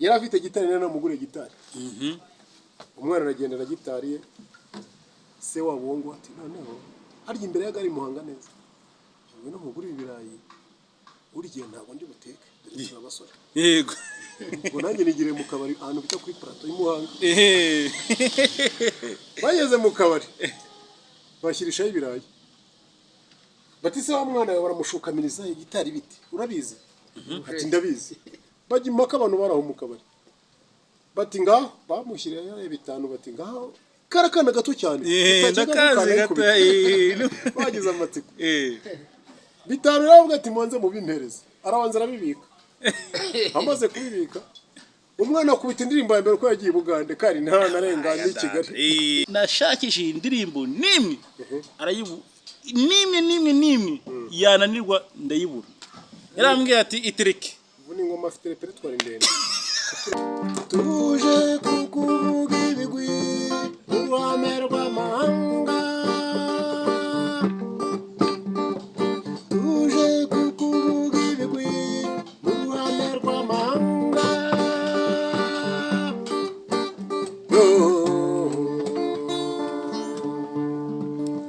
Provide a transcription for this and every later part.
yari afite gitari nene namugure gitari umwana aragenda na gitari ye se wabo ngo ati noneho harya imbere ya gari muhanga neza ngwino mugure ibirayi urigiye ntabwo ndi buteke dore abasore yego ngo nanjye nigire mu kabari ahantu bita kuri plateau y'Imuhanga bageze mu kabari bashyirishaho ibirayi batise wa mwana baramushukamiriza gitari biti urabizi ati ndabizi bajya impaka abantu baraho mu kabari bati ngaho bamushyiriyeho 5 bati ngaho karakana gato cyane ndakazi gato bagize amatsiko 5 ravuga ati mwanze mu bimpereza arabanza arabibika amaze kubibika umwana akubita indirimbo ya mbere ko yagiye Bugande kari nta narengana i Kigali nashakishije indirimbo nimwe arayibu nimwe yananirwa ndayibura yarambwiye ati itereke ubuni ngoma afite repertoire ndende tuje kukuvuga ibigwi uruhame rw'amahanga tuje kukuvuga ibigwi uruhame rw'amahanga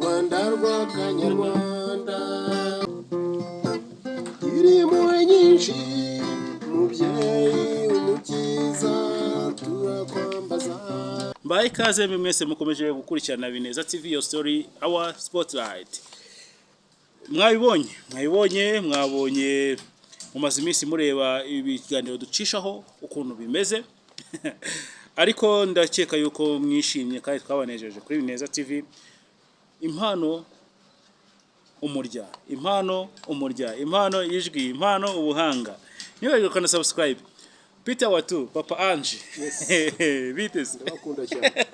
Rwanda rw'akanyarwanda iri muwe nyinshi mubyeyi umukiza turakwambaza mbaye ikaze mwese mukomeje gukurikirana Bineza TV your story our spotlight mwabonye mumaze iminsi mureba ibiganiro ducishaho ukuntu bimeze ariko ndakeka yuko mwishimye kandi twabanejeje kuri Bineza TV impano yijwi impano ubuhanga niba ukana subscribe Peter Watu Papa Ange biteze ndabakunda cyane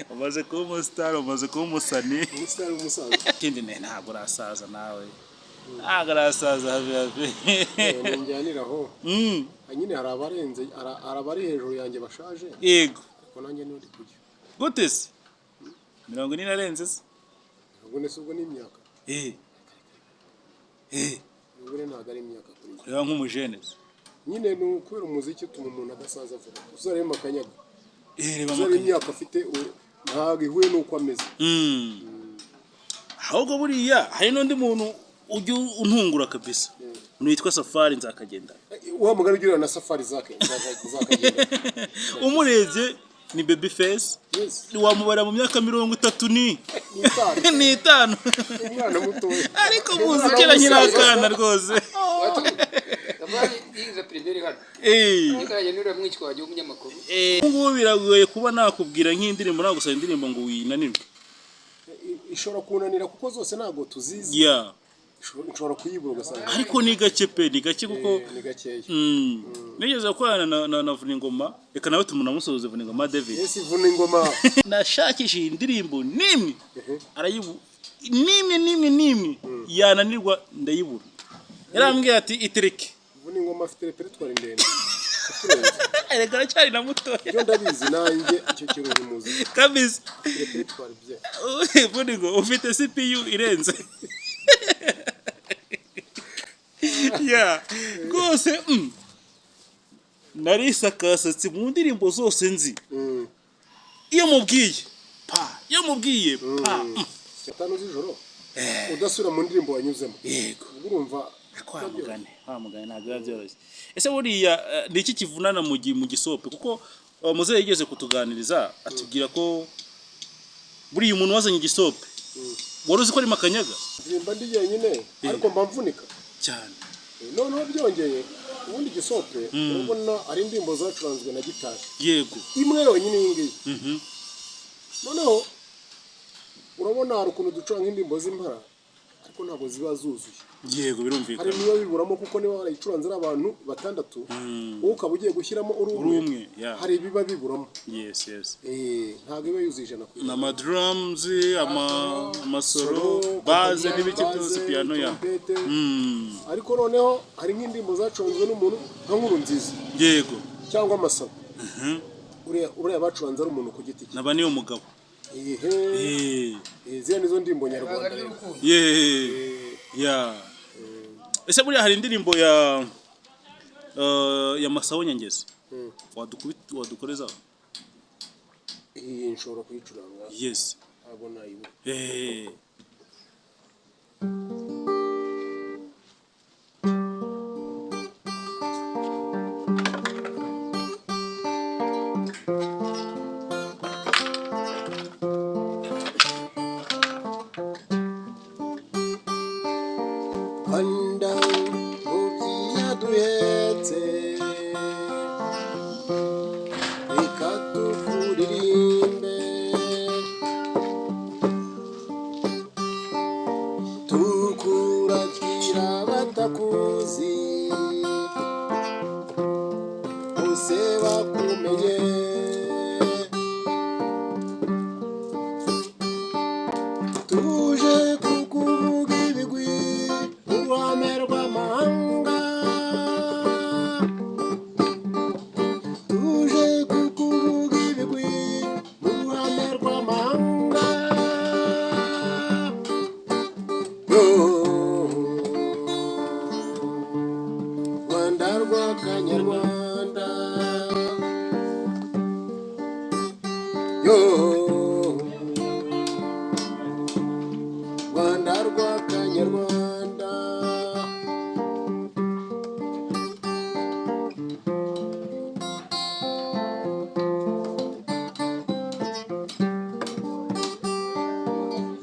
umaze kuba umustar umaze kuba umusani umusaza kindi ntabwo urasaza nawe agarasaza habe njyaniraho nyine hari abarenze arabari hejuru yanjye bashaje yego ko nanjye n'uri kujya gute se 40 narenze se ubwo nese ubwo n'imyaka ubwo ntabwo ari imyaka kuri reba nk'umujene nyine no kubera umuziki utuma umuntu adasaza vuba uzarema akanyaga reba mu imyaka afite ntabwo ihuye nuko ameze ahubwo buriya hari n'undi muntu ujya untungura kabisa witwa Safari nzakagenda wa mugari ugira na Safari zakagenda umurebye ni baby face wamubara mu myaka 30 ni 5 umwana muto ariko muzikira nyirakana rwose yize primeri hano nikaye nure mwicwa waje umunyamakuru ubu biragoye kuba nakubwira nk'indirimbo nagusaba indirimbo ngo winanirwe ishobora kunanira kuko zose nago tuzizi ishobora kuyibura ugasanga ariko ni gake pe ni gake kuko ni gakeya nigeze gukorana na Vuningoma reka nawe tumunamusoze Vuningoma David ese Vuningoma nashakishije indirimbo nimwe arayibu nimwe yananirwa ndayibura yarambwiye ati itereke Vuningoma afite repertoire ndende reka cyari na muto byo ndabizi nanjye icyo kintu ntimuzi kabisa repertoire bye Vunigo ufite CPU irenze rwose narisakasatse mu ndirimbo zose nzi iyo mubwiye gatanu z'ijoro udasura mu ndirimbo wanyuzemo yego urumva kwa mugane ntabwo byoroshye ese buriya ni iki kivunana mu gisope kuko muzehe yigeze kutuganiriza atubwira ko buriya umuntu wazanye igisope wari uzi ko ari makanyaga mba ndi yenyine ariko mba mvunika cyane noneho byongeye ubundi gisope urabona ari indirimbo zacuranzwe na gitari yego imwe yonyine y'ingiyi noneho urabona hari ukuntu ducuranga indirimbo z'impara ariko ntabwo ziba zuzuye yego birumvikana hari niyo biburamo kuko niba barayicuranze ari abantu 6 wowe ukaba ugiye gushyiramo urumwe hari ibiba biburamo yes ntabwo iba yuzuye 100% na drums amasoro base n'ibiki byose piano ya ariko noneho hari nk'indirimbo zacuranzwe n'umuntu nka nkuru nziza yego cyangwa amasabo uriya bacuranze ari umuntu ku giti cye naba niyo mugabo ziriya nizo ndirimbo nyarwanda ese buriya hari indirimbo ya Masabo Nyangezi wadukoreza nshobora kuyicuranga yes ntabwo nayibuka Anda ubyiya duhetse reka tukuririmbe tukuratira batakuzi bose bakumenye tuje kukuvuga ibigwi uruhame rw'amahanga tuje kukuvuga ibigwi uruhame rw'amahanga Rwanda rw'akanyarwanda Rwanda rw'akanyarwanda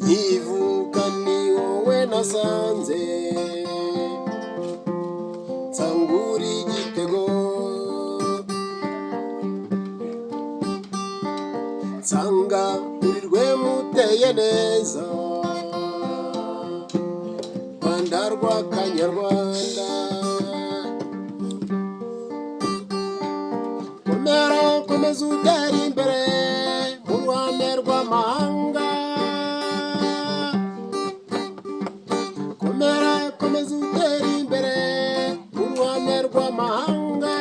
nkivuka ni wowe nasanze nsangura igitego nsanga urirwe muteye neza Rwanda rw'akanyarwanda komera komeza utera imbere mu ruhame rw'amahanga komera komeza utera imbere mu ruhame rw'amahanga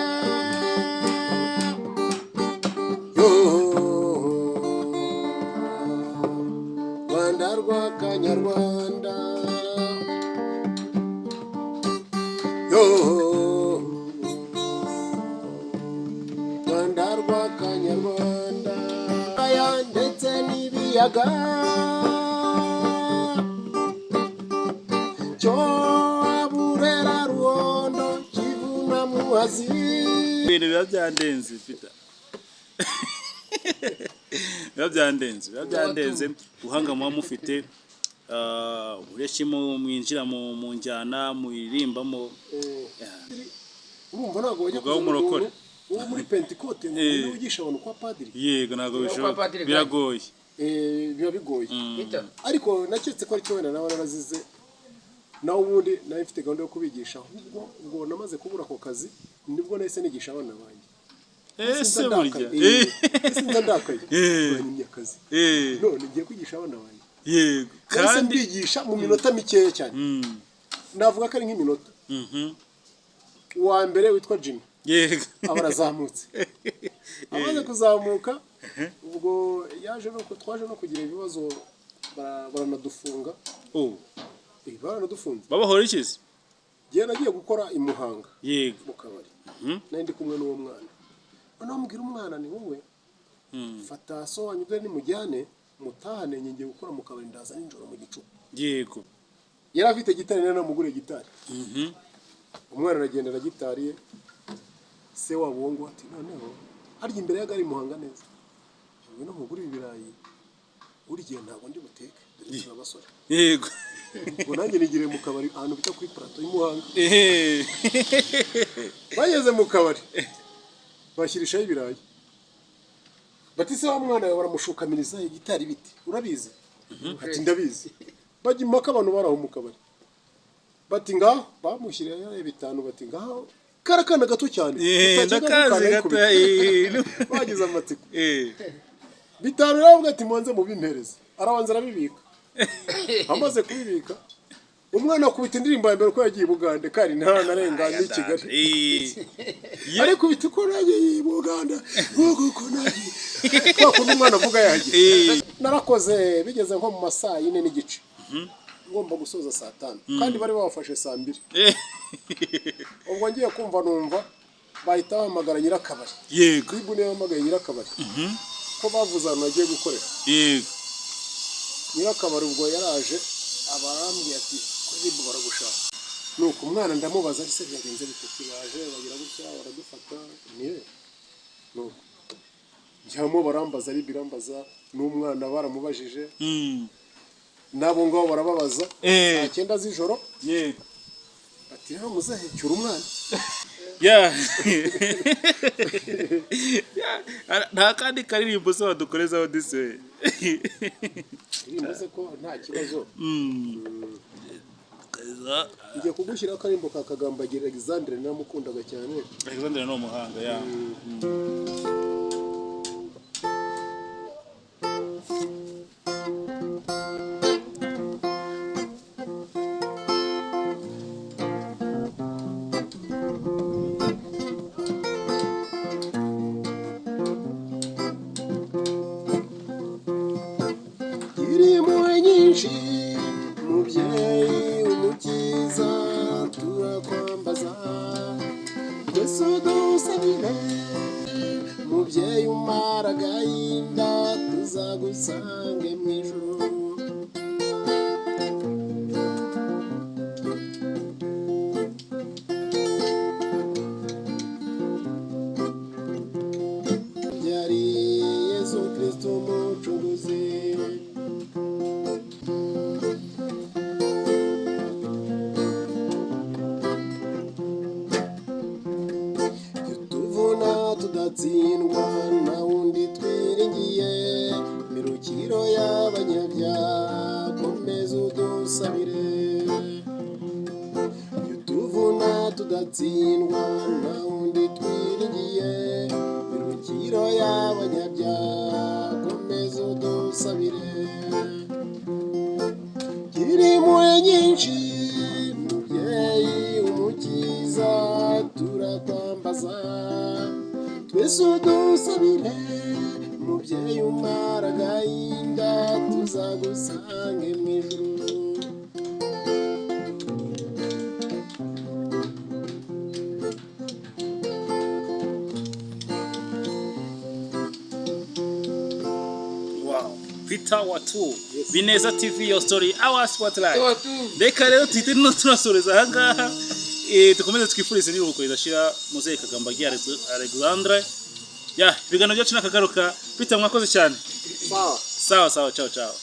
Rwanda rw'akanyarwanda Rwanda rw'akanyarwanda aya ndetse n'ibiyaga cyo Burera Ruhondo Kivu na Muhazi ibintu biba byandenze Peter biba byandenze ubuhanga muba mufite uretse mwinjira mu njyana muririmbamo urumva ntabwo wajya Ubwo murokore. uwo muri Pentecote ngo wigisha abantu kwa padiri yego ntabwo bishoboka Padiri biragoye biba bigoye Peter ariko naketse ko ari cyo wenda nawe narazize nawe ubundi nawe mfite gahunda yo kubigisha ahubwo ubwo namaze kubura ako kazi nibwo nahise nigisha abana banjye ese burya sinza ndakaye banyimye akazi none ngiye kwigisha abana banjye yego kandi mbigisha mu minota mikeya cyane navuga ko ari nk'iminota uwa mbere witwa Jimmy yego aba arazamutse amaze kuzamuka ubwo twaje no kugira ibibazo baranadufunga baranadufunze babahora ikizi ngiye nagiye gukora i Muhanga yego mu kabari nari ndi kumwe n'uwo mwana noneho mbwira umwana ni wowe fata so wanyu dore nimujyane mutahane ngiye gukora mu kabari ndaza nijoro mu gicuku yego yari afite gitari nari namuguriye gitari umwana aragenda na gitari ye se wabo ngo ati noneho harya imbere y'agari Muhanga neza ngwino mugure ibirayi urigiye ntabwo ndi buteke dore abasore yego ngo nanjye nigire mu kabari ahantu bita kuri plateau y'Umuhanga bageze mu kabari bashyirishaho ibirayi batise wa mwana we baramushukamiriza igitari biti urabizi ati ndabizi bajya impaka abantu baraho mu kabari bati ngaho bamushyiriyeho 5 bati ngaho karakana gato cyane ndakazi gato bagize amatsiko 5 rero ati mwanze mu bimpereza arabanza arabibika amaze kubibika umwana akubita indirimbo ya mbere ko yagiye Bugande kandi ntanarenga ni Kigali ariko bitiko nagiye Bugande uko nagiye ko umwana avuga yagiye narakoze bigeze nko mu masaa 4 n'igice ngomba gusoza saa 5 kandi bari bafashe saa 2 ubwo ngiye kumva numva bahita bahamagara nyirakabari yego ribu niyo bahamagaye nyirakabari ko bavuze ahantu agiye gukorera yego nyirakabari ubwo yaraje abarambwiye ati kuri ribu baragushaka nuko umwana ndamubaza ese byagenze bite kibaje bagira gutya baradufata niwe nuko njyamo barambaza ari birambaza n'umwana baramubajije nabo ngabo barababaza saa 9 z'ijoro yego ati rero muzehe cyura umwana ya nta kandi karirimbo se wadukorezaho dise bivuze ko nta kibazo ngiye kugushyira akarimbo ka Kagambagira Alexandre namukundaga cyane Alexandre no muhanga ya mubyeyi umukiza turakwambaza twese dusabire mubyeyi umara agahinda tuzagusange mu ijuru byari Yesu Kristo umucunguzi tudatsindwa na wundi twiringiye mirukiro y'abanyabyaha komeza udusabire yutuvuna tudatsindwa na wundi twiringiye mirukiro y'abanyabyaha komeza udusabire kirimwe nyinshi mubyeyi umukiza turakwambaza twese udusabire mubyeyi umara agahinda tuzagusange mu ijuru wow Peter Watu Bineza TV your story our spotlight reka rero tite no tunasoreza ahangaha tukomeze twifurize n'iruhuko ridashira muzehe Kagambagira Alexandre ya bigano byacu nakagaruka Peter mwakoze cyane sawa ciao